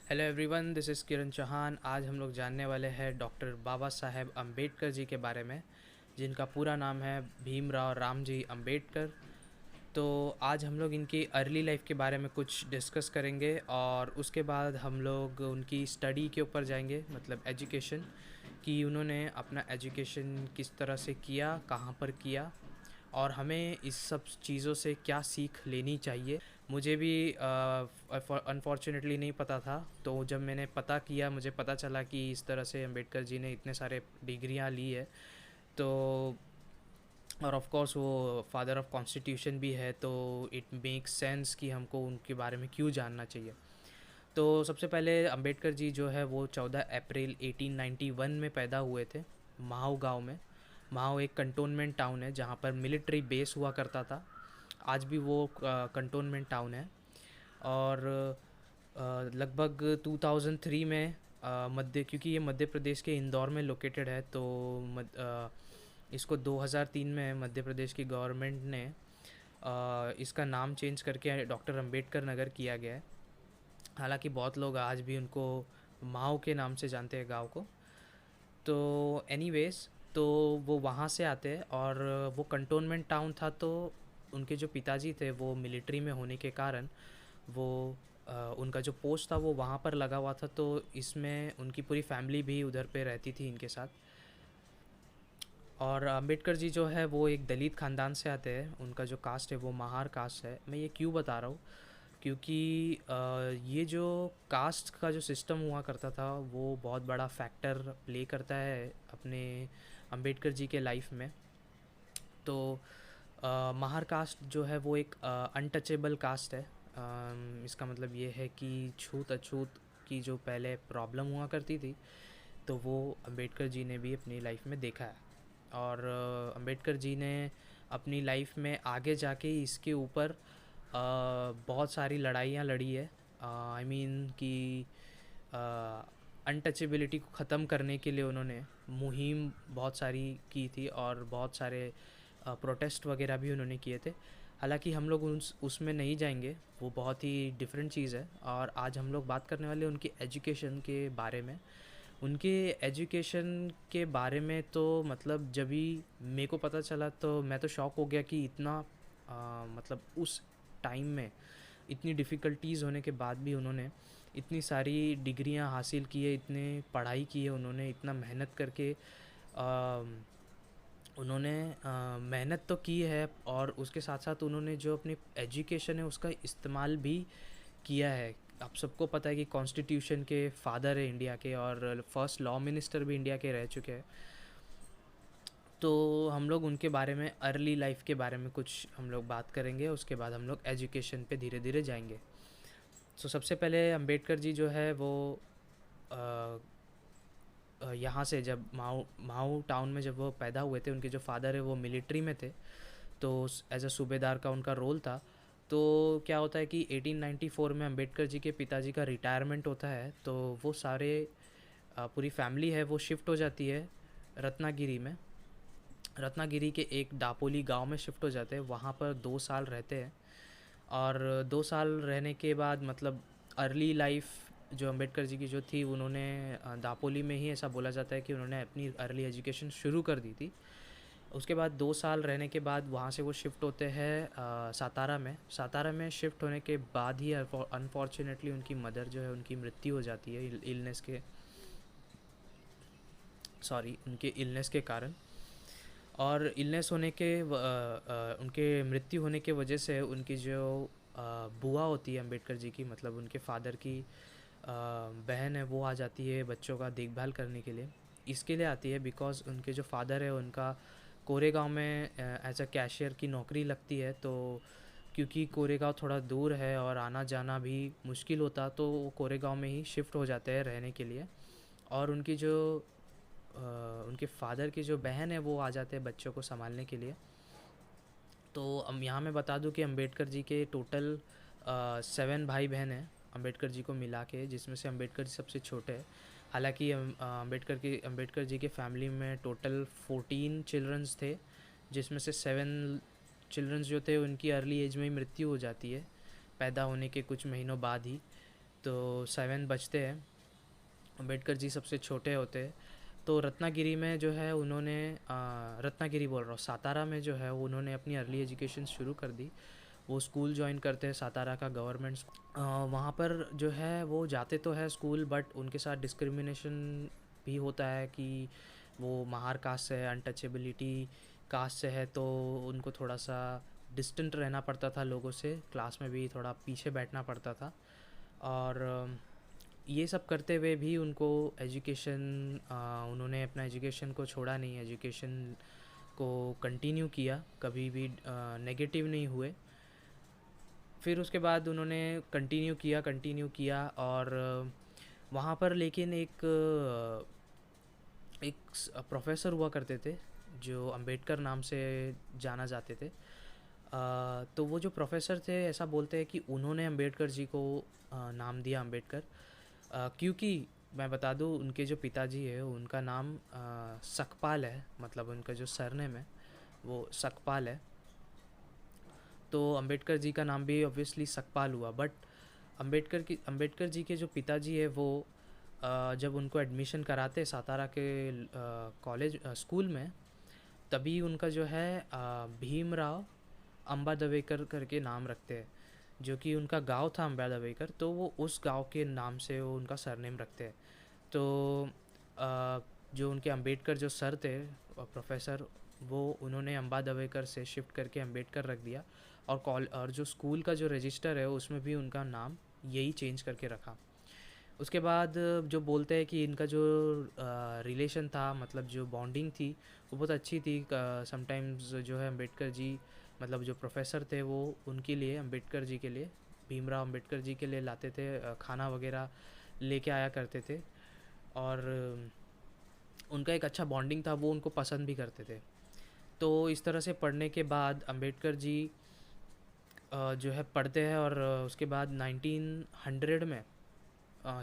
Hello everyone, this is किरण चौहान। आज हम लोग जानने वाले हैं डॉक्टर बाबा साहेब अम्बेडकर जी के बारे में, जिनका पूरा नाम है भीमराव रामजी अम्बेडकर। तो आज हम लोग इनकी अर्ली लाइफ के बारे में कुछ डिस्कस करेंगे और उसके बाद हम लोग उनकी स्टडी के ऊपर जाएंगे, मतलब एजुकेशन, कि उन्होंने अपना एजुकेशन किस तरह से किया, कहाँ पर किया और हमें इस सब चीज़ों से क्या सीख लेनी चाहिए। मुझे भी अनफॉर्चुनेटली नहीं पता था, तो जब मैंने पता किया मुझे पता चला कि इस तरह से अम्बेडकर जी ने इतने सारे डिग्रियां ली है। तो और ऑफ कोर्स वो फादर ऑफ कॉन्स्टिट्यूशन भी है, तो इट मेक्स सेंस कि हमको उनके बारे में क्यों जानना चाहिए। तो सबसे पहले अम्बेडकर जी जो है वो 14 अप्रैल 1891 में पैदा हुए थे, महाव गांव में। महाव एक कंटोनमेंट टाउन है जहाँ पर मिलिट्री बेस हुआ करता था। आज भी वो कंटोनमेंट टाउन है। और लगभग 2003 में क्योंकि ये मध्य प्रदेश के इंदौर में लोकेटेड है, तो इसको 2003 में मध्य प्रदेश की गवर्नमेंट ने इसका नाम चेंज करके डॉक्टर अंबेडकर नगर किया गया है। हालांकि बहुत लोग आज भी उनको माओ के नाम से जानते हैं गांव को। तो एनीवेज, तो वो वहाँ से आते हैं और वो कंटोनमेंट टाउन था, तो उनके जो पिताजी थे वो मिलिट्री में होने के कारण वो उनका जो पोस्ट था वो वहाँ पर लगा हुआ था, तो इसमें उनकी पूरी फैमिली भी उधर पे रहती थी इनके साथ। और अंबेडकर जी जो है वो एक दलित ख़ानदान से आते हैं। उनका जो कास्ट है वो महार कास्ट है। मैं ये क्यों बता रहा हूँ, क्योंकि ये जो कास्ट का जो सिस्टम हुआ करता था वो बहुत बड़ा फैक्टर प्ले करता है अपने अंबेडकर जी के लाइफ में। तो महार कास्ट जो है वो एक अनटचेबल कास्ट है। इसका मतलब ये है कि छूत अछूत की जो पहले प्रॉब्लम हुआ करती थी, तो वो अंबेडकर जी ने भी अपनी लाइफ में देखा है। और अंबेडकर जी ने अपनी लाइफ में आगे जाके इसके ऊपर बहुत सारी लड़ाइयाँ लड़ी है। आई मीन कि अनटचेबिलिटी को ख़त्म करने के लिए उन्होंने मुहिम बहुत सारी की थी और बहुत सारे प्रोटेस्ट वगैरह भी उन्होंने किए थे। हालांकि हम लोग उसमें नहीं जाएंगे, वो बहुत ही डिफरेंट चीज़ है। और आज हम लोग बात करने वाले उनकी एजुकेशन के बारे में। उनके एजुकेशन के बारे में तो मतलब जब भी मेरे को पता चला तो मैं तो शॉक हो गया कि इतना मतलब उस टाइम में इतनी डिफ़िकल्टीज़ होने के बाद भी उन्होंने इतनी सारी डिग्रियां हासिल की है, इतने पढ़ाई की है उन्होंने, इतना मेहनत करके उन्होंने मेहनत तो की है और उसके साथ साथ उन्होंने जो अपनी एजुकेशन है उसका इस्तेमाल भी किया है। आप सबको पता है कि कॉन्स्टिट्यूशन के फादर है इंडिया के और फर्स्ट लॉ मिनिस्टर भी इंडिया के रह चुके हैं। तो हम लोग उनके बारे में, अर्ली लाइफ के बारे में कुछ हम लोग बात करेंगे, उसके बाद हम लोग एजुकेशन पे धीरे धीरे जाएंगे। तो सबसे पहले अंबेडकर जी जो है वो यहाँ से जब माऊ माऊ टाउन में जब वो पैदा हुए थे, उनके जो फादर है वो मिलिट्री में थे, तो एज अ सूबेदार का उनका रोल था। तो क्या होता है कि 1894 में अंबेडकर जी के पिताजी का रिटायरमेंट होता है, तो वो सारे पूरी फैमिली है वो शिफ्ट हो जाती है रत्नागिरी में। रत्नागिरी के एक दापोली गांव में शिफ्ट हो जाते हैं, वहाँ पर 2 साल रहते हैं। और 2 साल रहने के बाद मतलब अर्ली लाइफ जो अंबेडकर जी की जो थी, उन्होंने दापोली में ही, ऐसा बोला जाता है कि उन्होंने अपनी अर्ली एजुकेशन शुरू कर दी थी। उसके बाद 2 साल रहने के बाद वहाँ से वो शिफ्ट होते हैं सातारा में। सातारा में शिफ्ट होने के बाद ही अनफॉर्चुनेटली उनकी मदर जो है उनकी मृत्यु हो जाती है इलनेस के, सॉरी, उनके इलनेस के कारण। और इलनेस होने के उनके मृत्यु होने के वजह से उनकी जो बुआ होती है अंबेडकर जी की, मतलब उनके फादर की बहन है, वो आ जाती है बच्चों का देखभाल करने के लिए। इसके लिए आती है बिकॉज़ उनके जो फादर है उनका कोरेगांव में एज अ कैशियर की नौकरी लगती है। तो क्योंकि कोरेगांव थोड़ा दूर है और आना जाना भी मुश्किल होता, तो वो कोरेगांव में ही शिफ्ट हो जाते हैं रहने के लिए। और उनकी जो उनके फादर की जो बहन है वो आ जाते हैं बच्चों को संभालने के लिए। तो यहाँ मैं बता दूं कि अंबेडकर जी के टोटल 7 भाई बहन हैं अंबेडकर जी को मिला के, जिसमें से अंबेडकर जी सबसे छोटे हैं। हालांकि अंबेडकर जी के फैमिली में टोटल 14 चिल्ड्रंस थे, जिसमें से 7 चिल्ड्रंस जो थे उनकी अर्ली एज में ही मृत्यु हो जाती है, पैदा होने के कुछ महीनों बाद ही। तो 7 बजते हैं। अम्बेडकर जी सबसे छोटे होते हैं। तो रत्नागिरी में जो है उन्होंने रत्नागिरी बोल रहा हूँ, सातारा में जो है उन्होंने अपनी अर्ली एजुकेशन शुरू कर दी। वो स्कूल जॉइन करते हैं, सातारा का गवर्नमेंट वहाँ पर जो है वो जाते तो है स्कूल, बट उनके साथ डिस्क्रिमिनेशन भी होता है कि वो महार कास्ट से है, अनटचेबिलिटी कास्ट से है, तो उनको थोड़ा सा डिस्टेंट रहना पड़ता था लोगों से, क्लास में भी थोड़ा पीछे बैठना पड़ता था। और ये सब करते हुए भी उनको एजुकेशन, उन्होंने अपना एजुकेशन को छोड़ा नहीं, एजुकेशन को कंटिन्यू किया, कभी भी नेगेटिव नहीं हुए। फिर उसके बाद उन्होंने कंटिन्यू किया और वहाँ पर लेकिन एक प्रोफेसर हुआ करते थे जो अंबेडकर नाम से जाना जाते थे। तो वो जो प्रोफेसर थे, ऐसा बोलते हैं कि उन्होंने अंबेडकर जी को नाम दिया अंबेडकर, क्योंकि मैं बता दूँ उनके जो पिताजी है उनका नाम सकपाल है, मतलब उनका जो सरनेम है वो सकपाल है। तो अंबेडकर जी का नाम भी ऑब्वियसली सकपाल हुआ। बट अंबेडकर जी के जो पिताजी है वो जब उनको एडमिशन कराते सातारा के कॉलेज स्कूल में, तभी उनका जो है भीमराव अम्बा दवेकर करके नाम रखते हैं, जो कि उनका गांव था अम्बा दवेकर, तो वो उस गांव के नाम से वो उनका सरनेम रखते हैं। तो जो उनके अंबेडकर जो सर थे प्रोफेसर, वो उन्होंने अम्बा दवेकर से शिफ्ट करके अंबेडकर रख दिया। और जो स्कूल का जो रजिस्टर है उसमें भी उनका नाम यही चेंज करके रखा। उसके बाद जो बोलते हैं कि इनका जो रिलेशन था, मतलब जो बॉन्डिंग थी वो बहुत अच्छी थी। समटाइम्स जो है अम्बेडकर जी, मतलब जो प्रोफेसर थे वो उनके लिए, अम्बेडकर जी के लिए, भीमराव अम्बेडकर जी के लिए लाते थे, खाना वगैरह लेके आया करते थे। और उनका एक अच्छा बॉन्डिंग था, वो उनको पसंद भी करते थे। तो इस तरह से पढ़ने के बाद अम्बेडकर जी जो है पढ़ते हैं, और उसके बाद 1900 में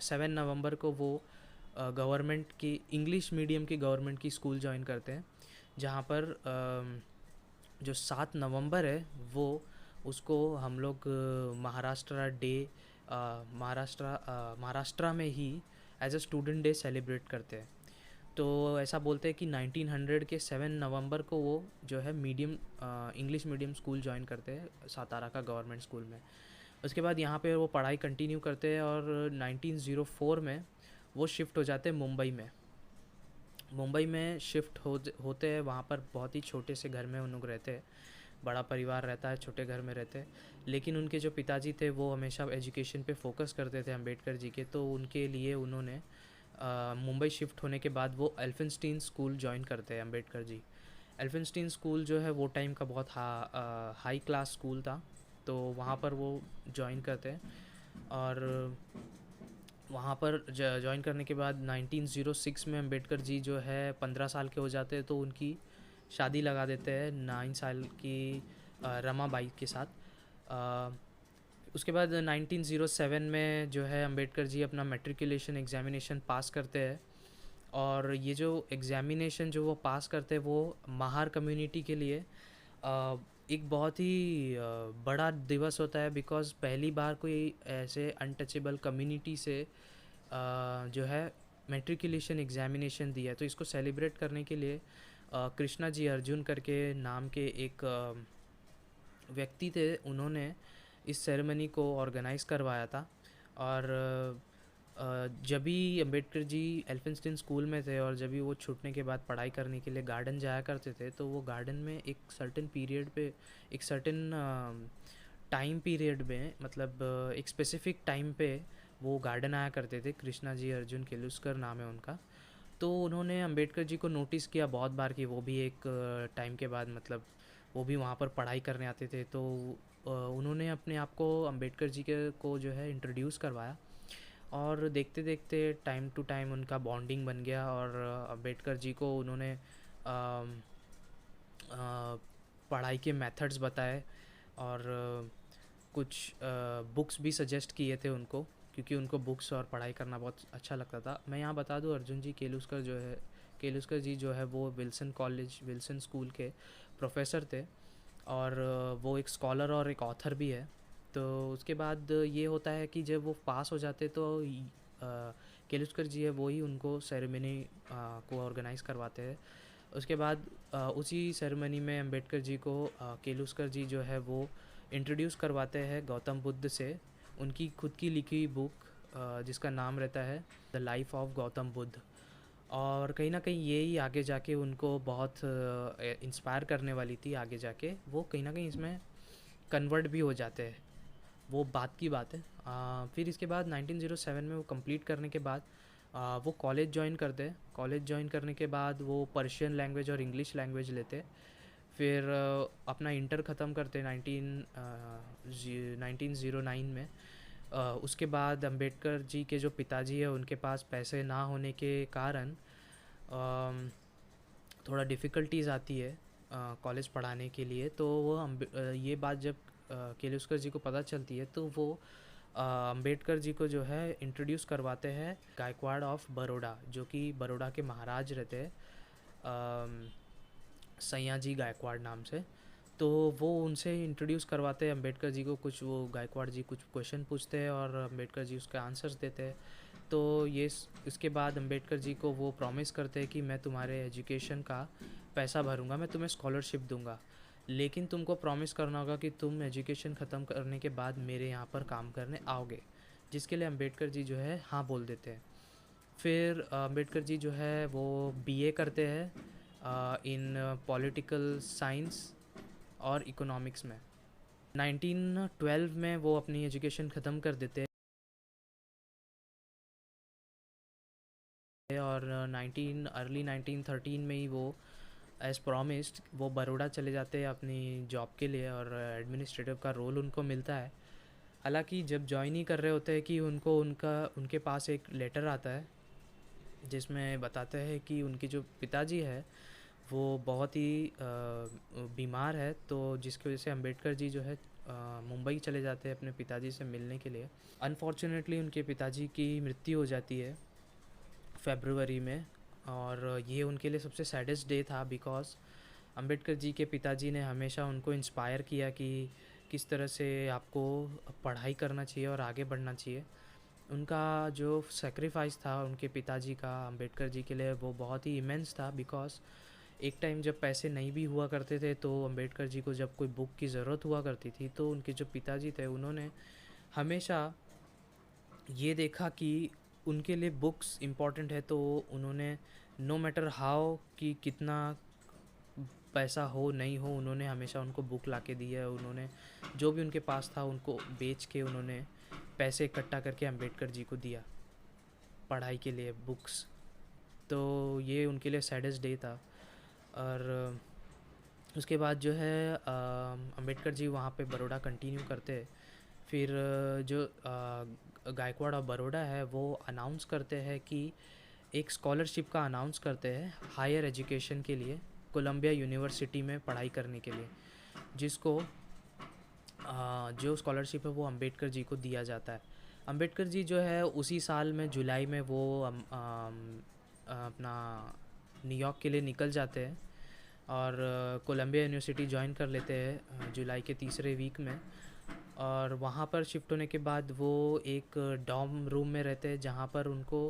7 नवंबर को वो गवर्नमेंट की इंग्लिश मीडियम की गवर्नमेंट की स्कूल ज्वाइन करते हैं, जहाँ पर जो 7 नवंबर है वो उसको हम लोग महाराष्ट्र डे, महाराष्ट्र में ही as a student day celebrate करते हैं। तो ऐसा बोलते हैं कि 1900 के 7 नवंबर को वो जो है इंग्लिश मीडियम स्कूल ज्वाइन करते हैं सातारा का गवर्नमेंट स्कूल में। उसके बाद यहाँ पे वो पढ़ाई कंटिन्यू करते हैं और 1904 में वो शिफ्ट हो जाते हैं मुंबई में। मुंबई में शिफ्ट होते हैं, वहाँ पर बहुत ही छोटे से घर में उन लोग रहते हैं, बड़ा परिवार रहता है, छोटे घर में रहते हैं। लेकिन उनके जो पिताजी थे वो हमेशा एजुकेशन पे फोकस करते थे अम्बेडकर जी के, तो उनके लिए उन्होंने मुंबई शिफ्ट होने के बाद वो एल्फिंस्टीन स्कूल ज्वाइन करते हैं अम्बेडकर जी। एल्फिंस्टीन स्कूल जो है वो टाइम का बहुत हाई क्लास स्कूल था, तो वहाँ पर वो ज्वाइन करते हैं। और वहाँ पर ज्वाइन करने के बाद 1906 में अम्बेडकर जी जो है 15 साल के हो जाते हैं, तो उनकी शादी लगा देते हैं 9 साल की रमाबाई के साथ। उसके बाद 1907 में जो है अम्बेडकर जी अपना मैट्रिकुलेशन एग्ज़ामिनेशन पास करते हैं। और ये जो एग्ज़ामिनेशन जो वो पास करते हैं वो महार कम्युनिटी के लिए एक बहुत ही बड़ा दिवस होता है, बिकॉज़ पहली बार कोई ऐसे अनटचेबल कम्युनिटी से जो है मैट्रिकुलेशन एग्ज़ामिनेशन दिया है। तो इसको सेलिब्रेट करने के लिए कृष्णा जी अर्जुन करके नाम के एक व्यक्ति थे, उन्होंने इस सेरेमनी को ऑर्गेनाइज़ करवाया था। और जब भी अम्बेडकर जी एल्फिंस्टीन स्कूल में थे और जब भी वो छूटने के बाद पढ़ाई करने के लिए गार्डन जाया करते थे, तो वो गार्डन में एक सर्टेन पीरियड पे, एक सर्टेन टाइम पीरियड में, मतलब एक स्पेसिफिक टाइम पे वो गार्डन आया करते थे। कृष्णा जी अर्जुन केलुस्कर नाम है उनका। तो उन्होंने अम्बेडकर जी को नोटिस किया बहुत बार कि वो भी एक टाइम के बाद, मतलब वो भी वहाँ पर पढ़ाई करने आते थे। तो उन्होंने अपने आप को अम्बेडकर जी के को जो है इंट्रोड्यूस करवाया, और देखते देखते टाइम टू टाइम उनका बॉन्डिंग बन गया। और अम्बेडकर जी को उन्होंने पढ़ाई के मेथड्स बताए, और कुछ बुक्स भी सजेस्ट किए थे उनको, क्योंकि उनको बुक्स और पढ़ाई करना बहुत अच्छा लगता था। मैं यहाँ बता दूँ, अर्जुन जी केलुस्कर जी जो है वो विल्सन स्कूल के प्रोफेसर थे, और वो एक स्कॉलर और एक ऑथर भी है। तो उसके बाद ये होता है कि जब वो पास हो जाते तो केलुस्कर जी है वो ही उनको सेरेमनी को ऑर्गेनाइज़ करवाते हैं। उसके बाद उसी सेरेमनी में अंबेडकर जी को केलुस्कर जी जो है वो इंट्रोड्यूस करवाते हैं गौतम बुद्ध से उनकी खुद की लिखी बुक जिसका नाम रहता है the life of Gautam Buddha. और कहीं ना कहीं ये ही आगे जाके उनको बहुत इंस्पायर करने वाली थी। आगे जाके वो कहीं ना कहीं इसमें कन्वर्ट भी हो जाते हैं, वो बात की बात है। फिर इसके बाद 1907 में वो कंप्लीट करने के बाद वो कॉलेज ज्वाइन करते हैं। कॉलेज ज्वाइन करने के बाद वो पर्शियन लैंग्वेज और इंग्लिश लैंग्वेज लेते हैं। फिर अपना इंटर ख़त्म करते हैं 1909 में। उसके बाद अंबेडकर जी के जो पिताजी है उनके पास पैसे ना होने के कारण थोड़ा डिफ़िकल्टीज़ आती है कॉलेज पढ़ाने के लिए। तो वो ये बात जब केलुस्कर जी को पता चलती है तो वो अंबेडकर जी को जो है इंट्रोड्यूस करवाते हैं गायकवाड़ ऑफ बड़ौदा, जो कि बड़ौदा के महाराज रहते हैं सयाजी गायकवाड़ नाम से। तो वो उनसे इंट्रोड्यूस करवाते हैं अंबेडकर जी को। कुछ वो गायकवाड़ जी कुछ क्वेश्चन पूछते हैं और अंबेडकर जी उसके आंसर्स देते हैं। तो ये इसके बाद अंबेडकर जी को वो प्रॉमिस करते हैं कि मैं तुम्हारे एजुकेशन का पैसा भरूंगा, मैं तुम्हें स्कॉलरशिप दूंगा, लेकिन तुमको प्रॉमिस करना होगा कि तुम एजुकेशन ख़त्म करने के बाद मेरे यहाँ पर काम करने आओगे। जिसके लिए अंबेडकर जी जो है हाँ बोल देते हैं। फिर अंबेडकर जी जो है वो बीए करते हैं इन पॉलिटिकल साइंस और इकोनॉमिक्स में। 1912 में वो अपनी एजुकेशन ख़त्म कर देते हैं और अर्ली 1913 में ही वो एज़ प्रॉमिस्ड वो बड़ौदा चले जाते हैं अपनी जॉब के लिए और एडमिनिस्ट्रेटिव का रोल उनको मिलता है। हालांकि जब ज्वाइन ही कर रहे होते हैं कि उनके पास एक लेटर आता है जिसमें बताते हैं कि उनके जो पिताजी है वो बहुत ही बीमार है। तो जिसकी वजह से अंबेडकर जी जो है मुंबई चले जाते हैं अपने पिताजी से मिलने के लिए। अनफॉर्चुनेटली उनके पिताजी की मृत्यु हो जाती है फरवरी में, और ये उनके लिए सबसे सैडेस्ट डे था बिकॉज़ अंबेडकर जी के पिताजी ने हमेशा उनको इंस्पायर किया कि किस तरह से आपको पढ़ाई करना चाहिए और आगे बढ़ना चाहिए। उनका जो सेक्रीफाइस था उनके पिताजी का अंबेडकर जी के लिए वो बहुत ही इमेंस था बिकॉज़ एक टाइम जब पैसे नहीं भी हुआ करते थे तो अंबेडकर जी को जब कोई बुक की ज़रूरत हुआ करती थी तो उनके जो पिताजी थे उन्होंने हमेशा ये देखा कि उनके लिए बुक्स इम्पॉर्टेंट है। तो उन्होंने नो मैटर हाउ कि कितना पैसा हो नहीं हो उन्होंने हमेशा उनको बुक ला के दी है। उन्होंने जो भी उनके पास था उनको बेच के उन्होंने पैसे इकट्ठा करके अंबेडकर जी को दिया पढ़ाई के लिए बुक्स। तो ये उनके लिए सैडेस्ट डे था। और उसके बाद जो है अंबेडकर जी वहाँ पे बड़ौदा कंटिन्यू करते। फिर जो गायकवाड़ ऑफ बड़ौदा है वो अनाउंस करते हैं कि एक स्कॉलरशिप का अनाउंस करते हैं हायर एजुकेशन के लिए कोलंबिया यूनिवर्सिटी में पढ़ाई करने के लिए, जिसको जो स्कॉलरशिप है वो अंबेडकर जी को दिया जाता है। अंबेडकर जी जो है उसी साल में जुलाई में वो अपना न्यूयॉर्क के लिए निकल जाते हैं और कोलंबिया यूनिवर्सिटी ज्वाइन कर लेते हैं जुलाई के तीसरे वीक में। और वहाँ पर शिफ्ट होने के बाद वो एक डॉर्म रूम में रहते हैं जहाँ पर उनको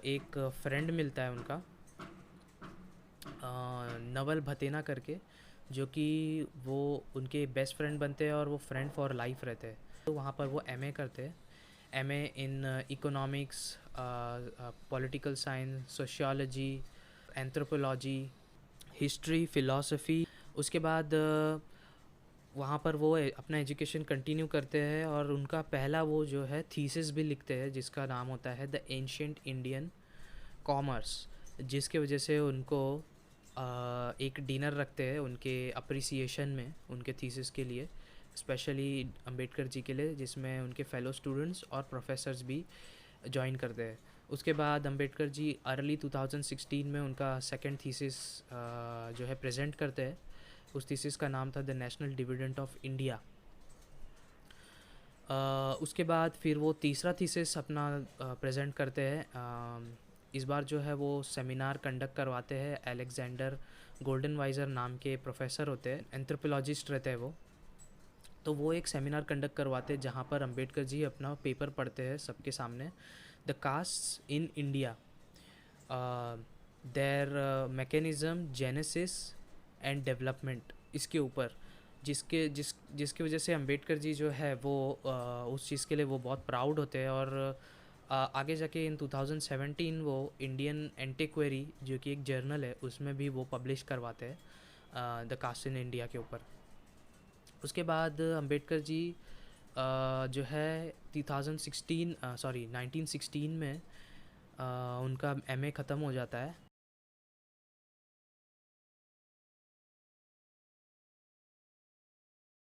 एक फ्रेंड मिलता है उनका नवल भतेना करके, जो कि वो उनके बेस्ट फ्रेंड बनते हैं और वो फ्रेंड फॉर लाइफ रहते हैं। तो वहाँ पर वो एमए करते हैं, MA in economics, political science, sociology, anthropology, history, philosophy. उसके बाद वहाँ पर वो अपना एजुकेशन कंटिन्यू करते हैं और उनका पहला वो जो है थीसिस भी लिखते हैं जिसका नाम होता है द एंशिएंट इंडियन कॉमर्स, जिसके वजह से उनको एक डिनर रखते हैं उनके अप्रिसिएशन में उनके थीसिस के लिए, स्पेशली अंबेडकर जी के लिए, जिसमें उनके फेलो स्टूडेंट्स और प्रोफेसर्स भी ज्वाइन करते हैं। उसके बाद अंबेडकर जी अर्ली 2016 में उनका सेकंड थीसिस जो है प्रेजेंट करते हैं। उस थीसिस का नाम था the national dividend of India. उसके बाद फिर वो तीसरा थीसिस अपना प्रेजेंट करते हैं। इस बार जो है वो सेमिनार कंडक्ट करवाते हैं। अलेक्जेंडर गोल्डन वाइजर नाम के प्रोफेसर होते हैं, एंथ्रोपोलॉजिस्ट रहते हैं वो। तो वो एक सेमिनार कंडक्ट करवाते हैं जहाँ पर अंबेडकर जी अपना पेपर पढ़ते हैं सबके सामने, the caste in India, their mechanism, genesis and development, इसके ऊपर, जिसकी वजह से अंबेडकर जी जो है वो उस चीज़ के लिए वो बहुत प्राउड होते हैं। और आगे जाके इन 2017 वो इंडियन एंटिक्वेरी जो कि एक जर्नल है उसमें भी वो पब्लिश करवाते हैं द कास्ट इन इंडिया के ऊपर। उसके बाद अंबेडकर जी जो है 1916 में उनका एमए ख़त्म हो जाता है